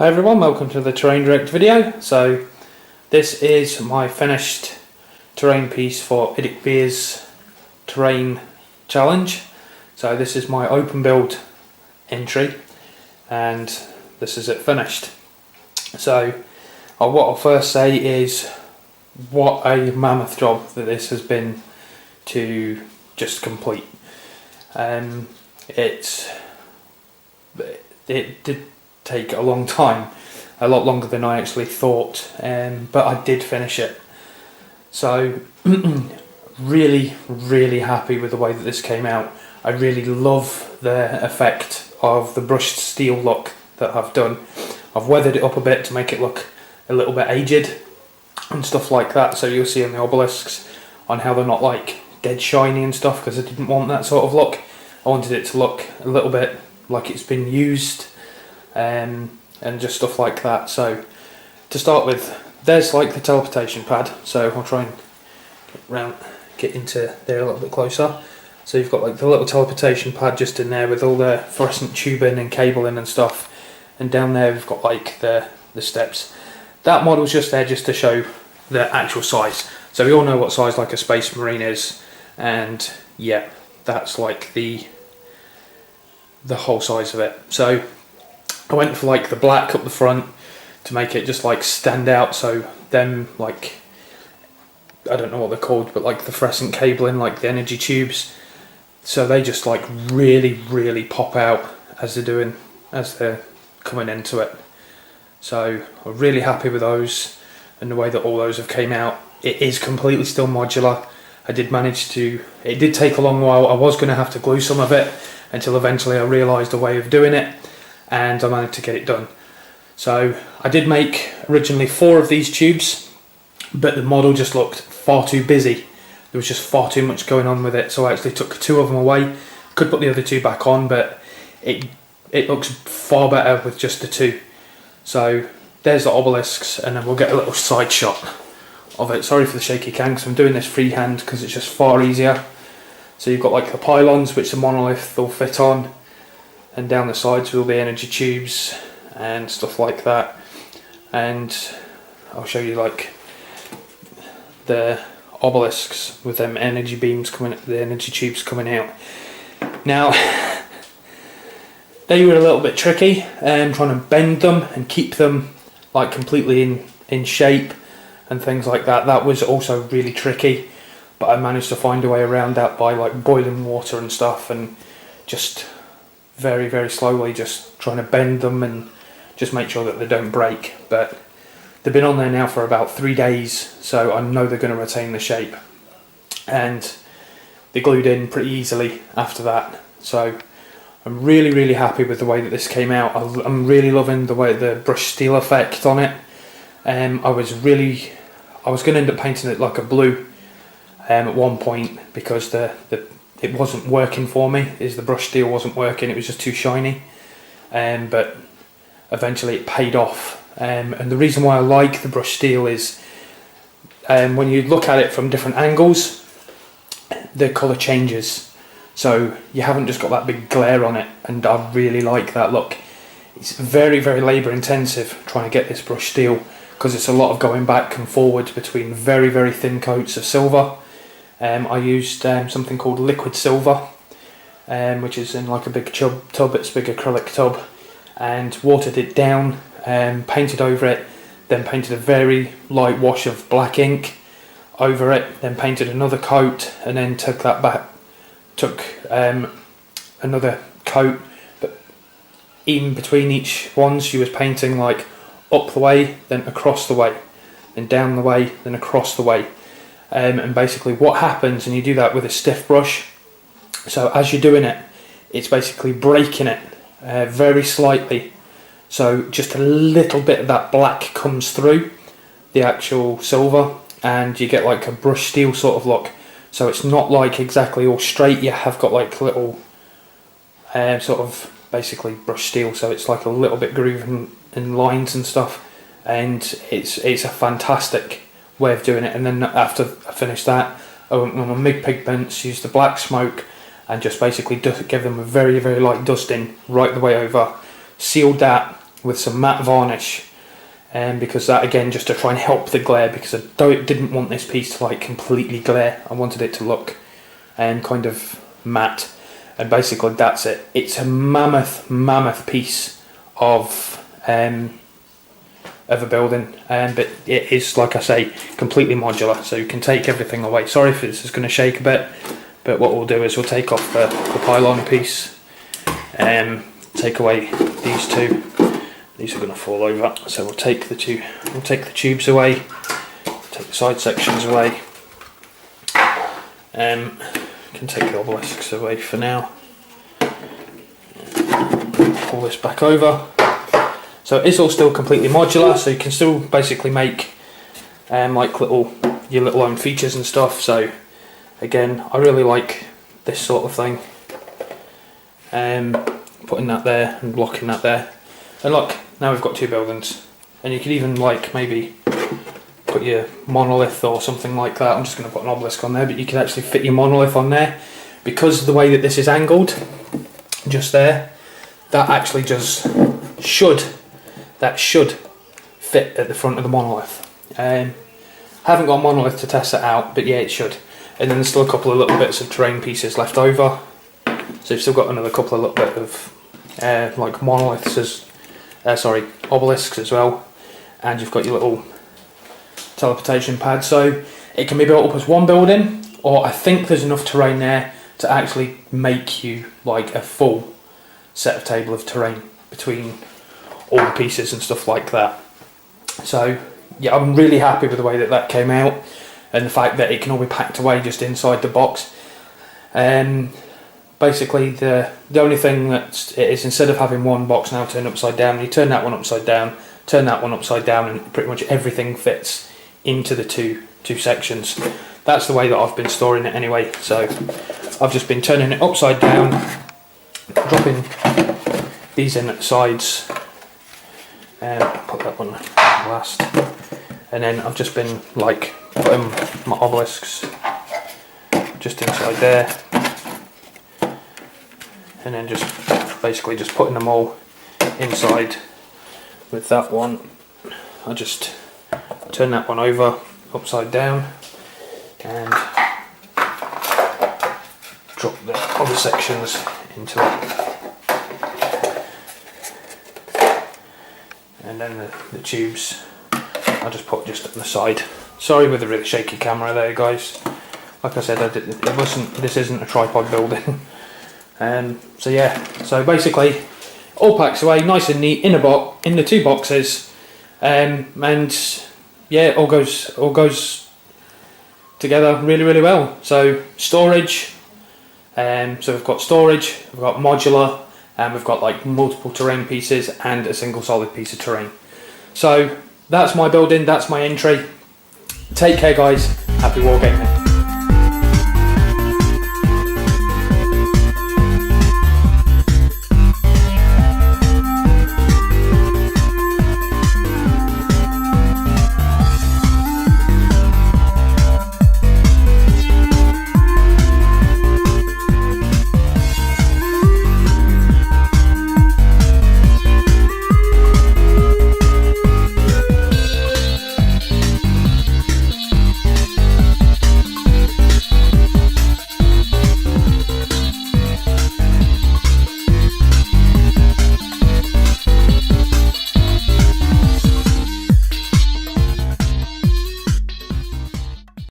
Hi everyone, welcome to the Terrain Direct video. So this is my finished terrain piece for Idic Beer's terrain challenge. So this is my open build entry and this is it finished. So what I'll first say is what a mammoth job that this has been to just complete. It did take a long time, a lot longer than I actually thought, but I did finish it. So really happy with the way that this came out. I really love the effect of the brushed steel look that I've done. I've weathered it up a bit to make it look a little bit aged and stuff like that, so you'll see in the obelisks on how they're not like dead shiny and stuff, because I didn't want that sort of look. I wanted it to look a little bit like it's been used, and just stuff like that. So to start with, there's like the teleportation pad, so I'll try and get into there a little bit closer. So you've got like the little teleportation pad just in there with all the fluorescent tubing and cabling and stuff, and down there we've got like the steps. That model's just there just to show the actual size, so we all know what size like a Space Marine is, and yeah, that's like the whole size of it. So I went for like the black up the front to make it just like stand out, so them like, I don't know what they're called, but like the fluorescent cabling, like the energy tubes, so they just like really pop out as they're coming into it. So I'm really happy with those and the way that all those have came out. It is completely still modular. It did take a long while. I was going to have to glue some of it until eventually I realised a way of doing it, and I managed to get it done. So I did make originally 4 of these tubes, but the model just looked far too busy. There was just far too much going on with it, so I actually took 2 of them away. Could put the other 2 back on, but it looks far better with just the 2. So there's the obelisks, and then we'll get a little side shot of it. Sorry for the shaky cam, because I'm doing this freehand because it's just far easier. So you've got like the pylons which the monolith will fit on, and down the sides will be energy tubes and stuff like that. And I'll show you like the obelisks with them energy beams coming, the energy tubes coming out. Now they were a little bit tricky, trying to bend them and keep them like completely in shape and things like that. That was also really tricky, but I managed to find a way around that by like boiling water and stuff, and just very slowly just trying to bend them and just make sure that they don't break. But they've been on there now for about 3 days, so I know they're going to retain the shape, and they glued in pretty easily after that. So I'm really happy with the way that this came out. I'm really loving the way the brushed steel effect on it. I was going to end up painting it like a blue at one point, because it wasn't working for me. The brushed steel wasn't working, it was just too shiny. But eventually it paid off. And the reason why I like the brushed steel is when you look at it from different angles, the colour changes. So you haven't just got that big glare on it, and I really like that look. It's very labour intensive trying to get this brushed steel, because it's a lot of going back and forward between very thin coats of silver. I used something called liquid silver, which is in like a big tub, it's a big acrylic tub, and watered it down, painted over it, then painted a very light wash of black ink over it, then painted another coat, and then took that back, another coat, but in between each one she was painting like up the way, then across the way, then down the way, then across the way. And basically what happens, and you do that with a stiff brush, so as you're doing it, it's basically breaking it very slightly, so just a little bit of that black comes through the actual silver, and you get like a brushed steel sort of look. So it's not like exactly all straight, you have got like little sort of basically brushed steel, so it's like a little bit grooved in lines and stuff, and it's a fantastic way of doing it. And then after I finished that, I went on my MIG pigments, used the black smoke, and just basically give them a very light dusting right the way over, sealed that, with some matte varnish, because that, again, just to try and help the glare, because I didn't want this piece to like completely glare. I wanted it to look kind of matte, and basically that's it. It's a mammoth piece of a building, but it is, like I say, completely modular, so you can take everything away. Sorry if this is going to shake a bit, but what we'll do is we'll take off the pylon piece, take away these two. These are going to fall over, so we'll take the tubes away, take the side sections away. Can take the obelisks away for now. Pull this back over. So it's all still completely modular, so you can still basically make like your little own features and stuff. So again, I really like this sort of thing. Putting that there and blocking that there. And look, now we've got two buildings. And you could even like maybe put your monolith or something like that. I'm just going to put an obelisk on there, but you can actually fit your monolith on there. Because of the way that this is angled, just there, that actually just should fit at the front of the monolith. Haven't got a monolith to test it out, but yeah, it should. And then there's still a couple of little bits of terrain pieces left over. So you've still got another couple of little bit of like monoliths obelisks as well. And you've got your little teleportation pad. So it can be built up as one building, or I think there's enough terrain there to actually make you like a full set of table of terrain between all the pieces and stuff like that. So yeah, I'm really happy with the way that came out, and the fact that it can all be packed away just inside the box. Basically the only thing that it is, instead of having one box now turned upside down, you turn that one upside down, turn that one upside down, and pretty much everything fits into the two sections. That's the way that I've been storing it anyway. So I've just been turning it upside down, dropping these in at the sides, put that one last, and then I've just been like putting my obelisks just inside there, and then just basically just putting them all inside. With that one, I just turn that one over upside down and drop the other sections into it. And then the tubes I just put just on the side. Sorry with the really shaky camera there, guys. Like I said, this isn't a tripod building. So yeah, so basically all packs away nice and neat in the two boxes, and yeah, it all goes together really well. So storage, so we've got storage, we've got modular, and we've got like multiple terrain pieces and a single solid piece of terrain. So that's my building, that's my entry. Take care, guys. Happy wargaming.